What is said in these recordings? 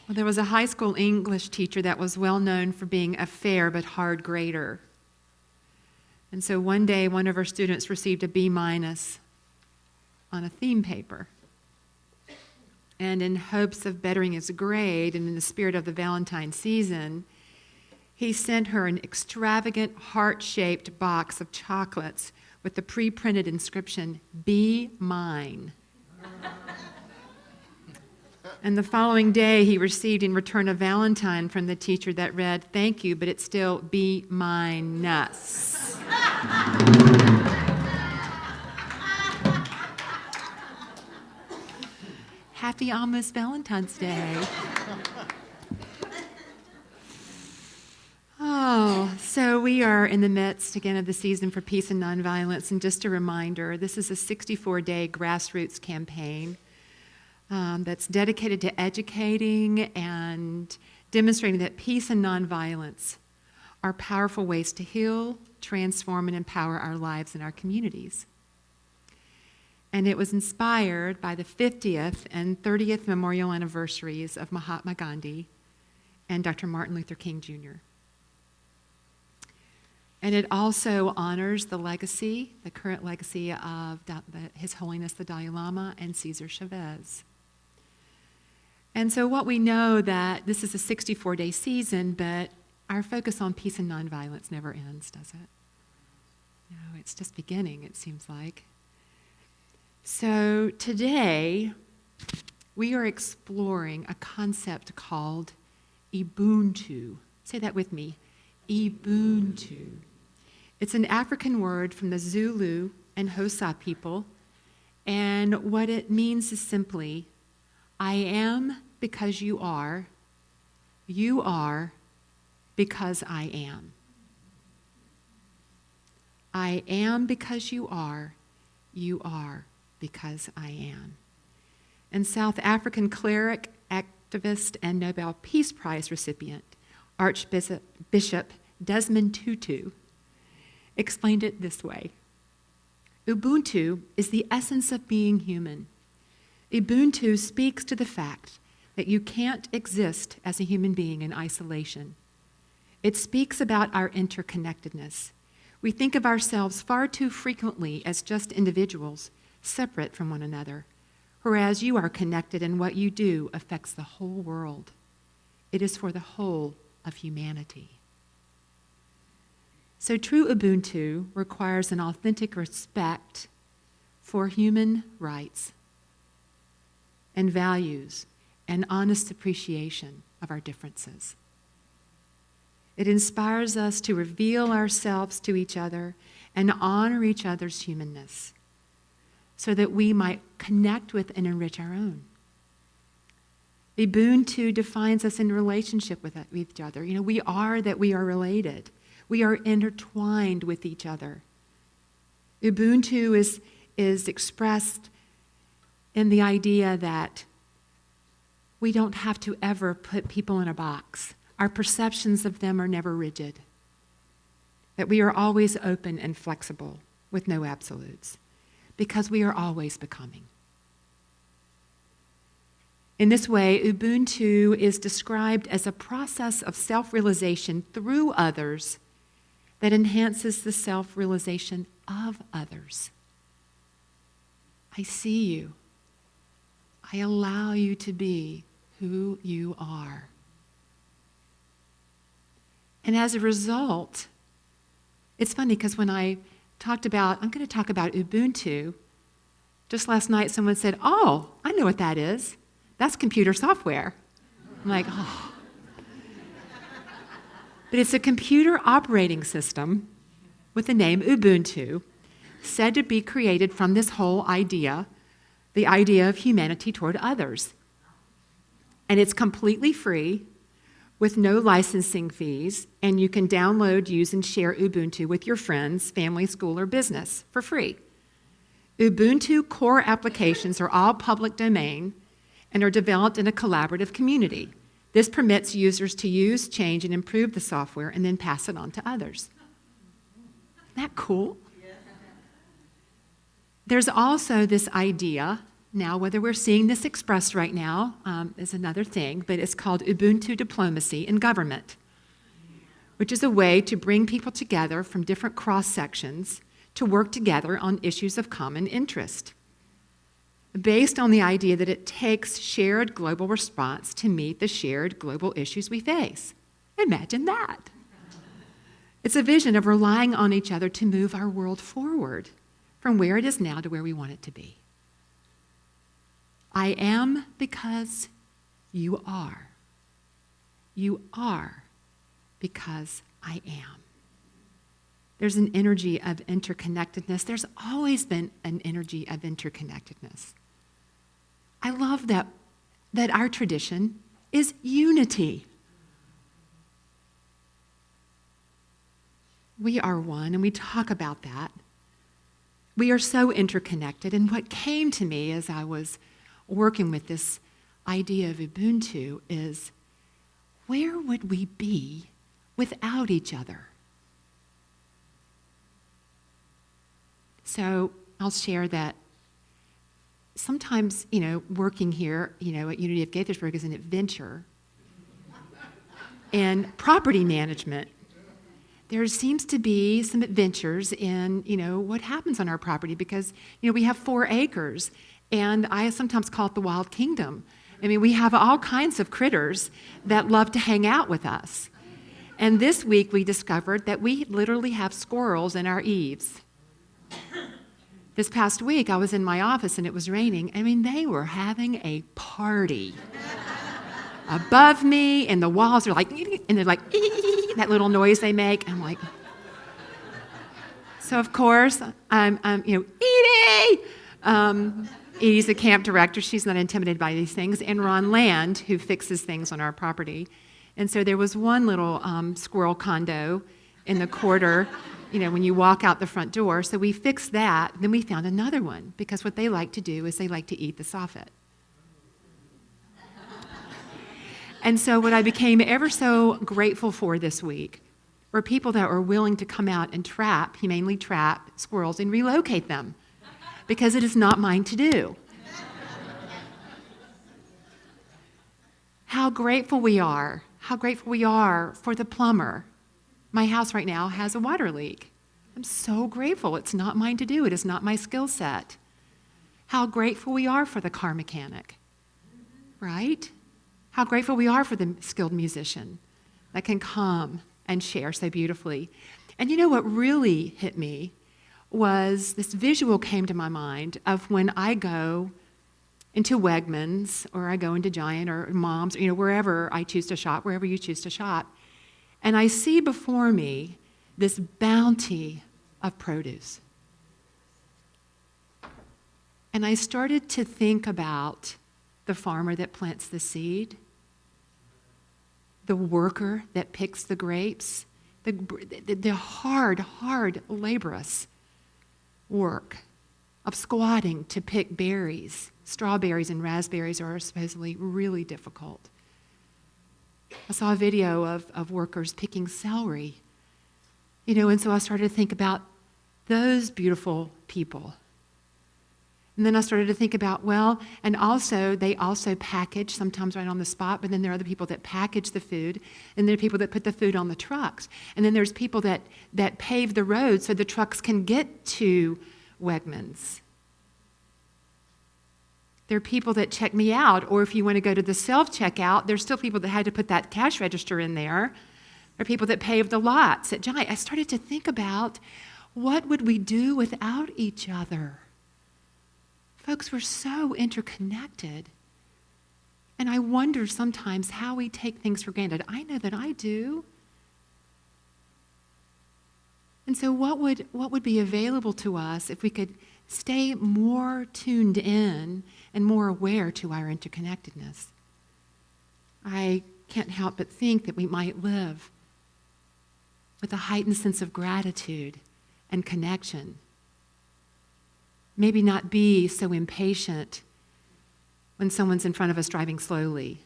Well, there was a high school English teacher that was well known for being a fair but hard grader. And so one day, one of her students received a B- on a theme paper. And in hopes of bettering his grade and in the spirit of the Valentine season, he sent her an extravagant heart-shaped box of chocolates with the pre-printed inscription, "Be mine." And the following day, he received in return a Valentine from the teacher that read, "Thank you, but it's still be mine-us." Happy almost Valentine's Day. Oh, so we are in the midst, again, of the season for peace and nonviolence. And just a reminder, this is a 64-day grassroots campaign that's dedicated to educating and demonstrating that peace and nonviolence are powerful ways to heal, transform, and empower our lives and our communities. And it was inspired by the 50th and 30th memorial anniversaries of Mahatma Gandhi and Dr. Martin Luther King Jr. And it also honors the legacy, the current legacy of His Holiness the Dalai Lama and Cesar Chavez. And so what we know that this is a 64-day season, but our focus on peace and nonviolence never ends, does it? No, it's just beginning, it seems like. So today, we are exploring a concept called Ubuntu. Say that with me, Ubuntu. It's an African word from the Zulu and Xhosa people, and what it means is simply, I am because you are because I am. I am because you are because I am. And South African cleric, activist, and Nobel Peace Prize recipient, Archbishop Desmond Tutu, explained it this way. Ubuntu is the essence of being human. Ubuntu speaks to the fact that you can't exist as a human being in isolation. It speaks about our interconnectedness. We think of ourselves far too frequently as just individuals, separate from one another, whereas you are connected and what you do affects the whole world. It is for the whole of humanity. So true Ubuntu requires an authentic respect for human rights and values and honest appreciation of our differences. It inspires us to reveal ourselves to each other and honor each other's humanness so that we might connect with and enrich our own. Ubuntu defines us in relationship with each other. You know, we are that we are related. We are intertwined with each other. Ubuntu is expressed in the idea that we don't have to ever put people in a box. Our perceptions of them are never rigid. That we are always open and flexible with no absolutes, because we are always becoming. In this way, Ubuntu is described as a process of self-realization through others that enhances the self-realization of others. I see you. I allow you to be who you are. And as a result, it's funny because when I'm going to talk about Ubuntu, just last night someone said, "Oh, I know what that is. That's computer software." I'm like, oh. But it's a computer operating system with the name Ubuntu, said to be created from this whole idea, the idea of humanity toward others. And it's completely free, with no licensing fees, and you can download, use, and share Ubuntu with your friends, family, school, or business for free. Ubuntu core applications are all public domain and are developed in a collaborative community. This permits users to use, change, and improve the software and then pass it on to others. Isn't that cool? There's also this idea Now, whether we're seeing this expressed right now is another thing, but it's called Ubuntu diplomacy in government, which is a way to bring people together from different cross-sections to work together on issues of common interest, based on the idea that it takes shared global response to meet the shared global issues we face. Imagine that. It's a vision of relying on each other to move our world forward from where it is now to where we want it to be. I am because you are. You are because I am. There's an energy of interconnectedness. There's always been an energy of interconnectedness. I love that our tradition is unity. We are one, and we talk about that. We are so interconnected, and what came to me as I was working with this idea of Ubuntu is, where would we be without each other? So I'll share that sometimes, working here, at Unity of Gaithersburg is an adventure. And property management, there seems to be some adventures in, what happens on our property because, we have 4 acres, and I sometimes call it the wild kingdom. I mean, we have all kinds of critters that love to hang out with us. And this week we discovered that we literally have squirrels in our eaves. This past week, I was in my office and it was raining. I mean, they were having a party above me, and the walls are like, and they're like, that little noise they make. I'm like, so of course, I'm Edie! Edie's the camp director. She's not intimidated by these things. And Ron Land, who fixes things on our property. And so there was one little squirrel condo in the quarter, when you walk out the front door. So we fixed that. Then we found another one, because what they like to do is they like to eat the soffit. And so what I became ever so grateful for this week were people that were willing to come out and humanely trap squirrels and relocate them, because it is not mine to do. How grateful we are for the plumber. My house right now has a water leak. I'm so grateful. It's not mine to do. It is not my skill set. How grateful we are for the car mechanic, right? How grateful we are for the skilled musician that can come and share so beautifully. And what really hit me was this visual came to my mind of when I go into Wegmans or I go into Giant or Mom's, wherever I choose to shop, wherever you choose to shop, and I see before me this bounty of produce. And I started to think about the farmer that plants the seed, the worker that picks the grapes, the hard, laborious work of squatting to pick berries. Strawberries and raspberries are supposedly really difficult. I saw a video of workers picking celery, and so I started to think about those beautiful people. And then I started to think about, they also package, sometimes right on the spot, but then there are other people that package the food, and there are people that put the food on the trucks. And then there's people that pave the road so the trucks can get to Wegmans. There are people that check me out, or if you want to go to the self-checkout, there's still people that had to put that cash register in there. There are people that pave the lots at Giant. I started to think about, what would we do without each other? Folks, we're so interconnected. And I wonder sometimes how we take things for granted. I know that I do. And so what would be available to us if we could stay more tuned in and more aware to our interconnectedness? I can't help but think that we might live with a heightened sense of gratitude and connection. Maybe not be so impatient when someone's in front of us driving slowly,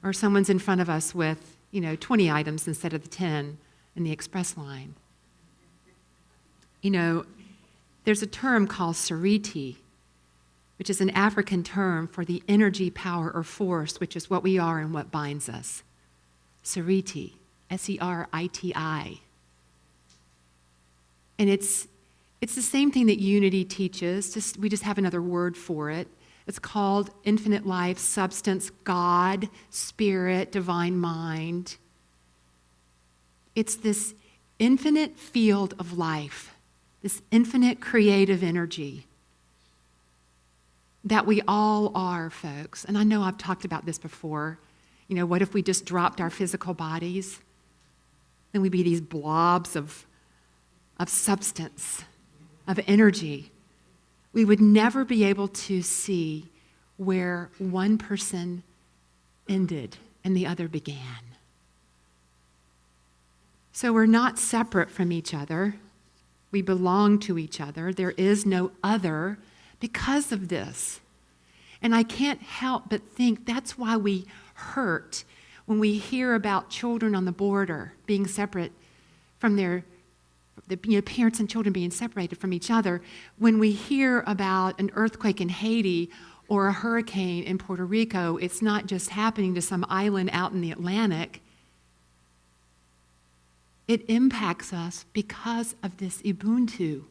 or someone's in front of us with, 20 items instead of the 10 in the express line. There's a term called sariti, which is an African term for the energy, power, or force, which is what we are and what binds us. Seriti, S-E-R-I-T-I. And it's the same thing that unity teaches, we just have another word for it. It's called infinite life, substance, God, spirit, divine mind. It's this infinite field of life, this infinite creative energy that we all are, folks. And I know I've talked about this before. What if we just dropped our physical bodies? Then we'd be these blobs of substance, of energy. We would never be able to see where one person ended and the other began. So we're not separate from each other. We belong to each other. There is no other because of this. And I can't help but think that's why we hurt when we hear about children on the border being separate from their parents and children being separated from each other. When we hear about an earthquake in Haiti or a hurricane in Puerto Rico, it's not just happening to some island out in the Atlantic. It impacts us because of this Ubuntu.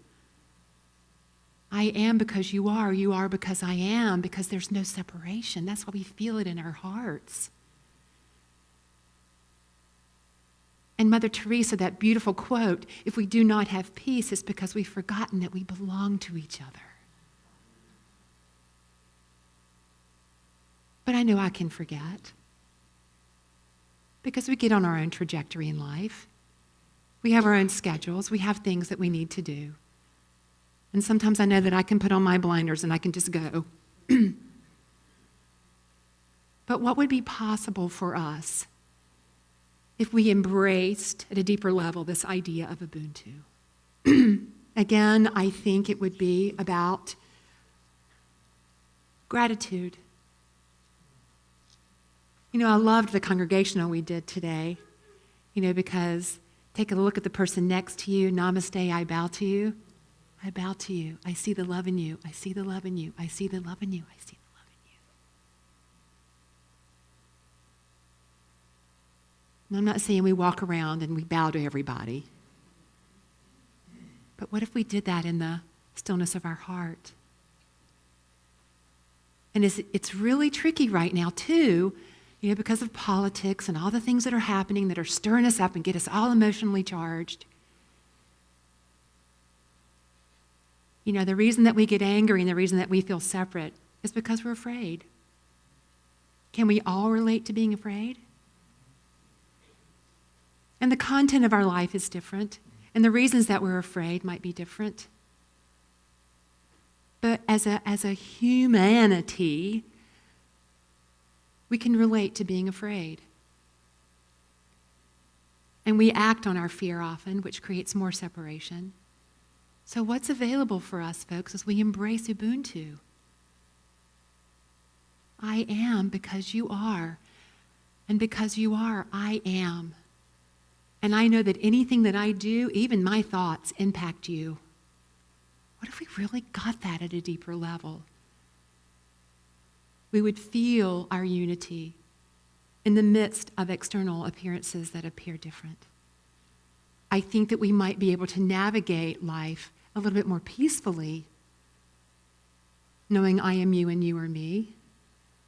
I am because you are because I am, because there's no separation. That's why we feel it in our hearts. And Mother Teresa, that beautiful quote, if we do not have peace, it's because we've forgotten that we belong to each other. But I know I can forget because we get on our own trajectory in life. We have our own schedules. We have things that we need to do. And sometimes I know that I can put on my blinders and I can just go. But what would be possible for us if we embraced at a deeper level this idea of Ubuntu? Again, I think it would be about gratitude. I loved the congregational we did today, because take a look at the person next to you. Namaste, I bow to you. I bow to you. I see the love in you. I see the love in you. I see the love in you. I see the love in you. And I'm not saying we walk around and we bow to everybody. But what if we did that in the stillness of our heart? And it's really tricky right now, too, because of politics and all the things that are happening that are stirring us up and get us all emotionally charged. The reason that we get angry and the reason that we feel separate is because we're afraid. Can we all relate to being afraid? And the content of our life is different, and the reasons that we're afraid might be different. But as a humanity, we can relate to being afraid. And we act on our fear often, which creates more separation. So what's available for us, folks, as we embrace Ubuntu? I am because you are. And because you are, I am. And I know that anything that I do, even my thoughts, impact you. What if we really got that at a deeper level? We would feel our unity in the midst of external appearances that appear different. I think that we might be able to navigate life a little bit more peacefully, knowing I am you and you are me.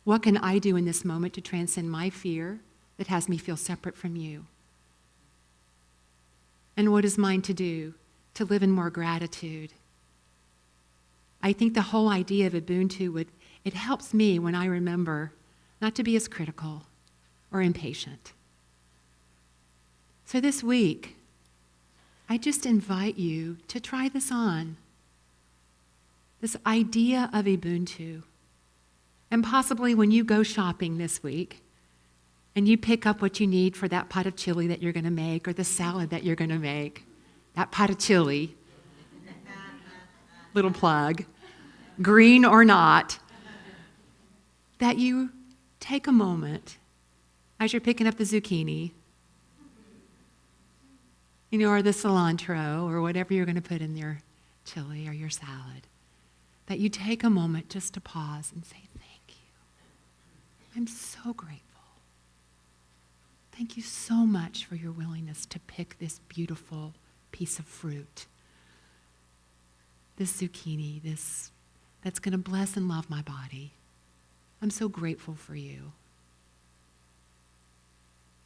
What can I do in this moment to transcend my fear that has me feel separate from you? And what is mine to do to live in more gratitude? I think the whole idea of Ubuntu it helps me when I remember not to be as critical or impatient. So this week, I just invite you to try this on. This idea of Ubuntu. And possibly when you go shopping this week and you pick up what you need for that pot of chili that you're going to make or the salad that you're going to make, that pot of chili, little plug, green or not, that you take a moment as you're picking up the zucchini, or the cilantro or whatever you're going to put in your chili or your salad. that you take a moment just to pause and say, thank you. I'm so grateful. Thank you so much for your willingness to pick this beautiful piece of fruit, this zucchini, that's going to bless and love my body. I'm so grateful for you.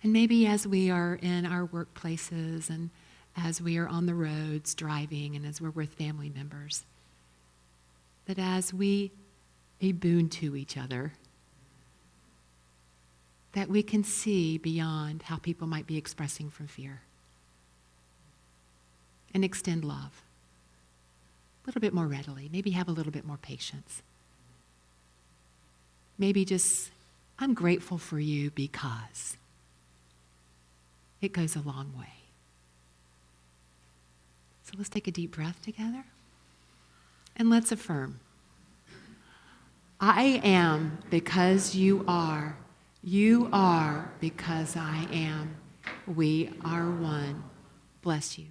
And maybe as we are in our workplaces and as we are on the roads driving and as we're with family members, that as we Ubuntu each other, that we can see beyond how people might be expressing from fear and extend love a little bit more readily, maybe have a little bit more patience. Maybe just, I'm grateful for you because it goes a long way. So let's take a deep breath together and let's affirm. I am because you are. You are because I am. We are one. Bless you.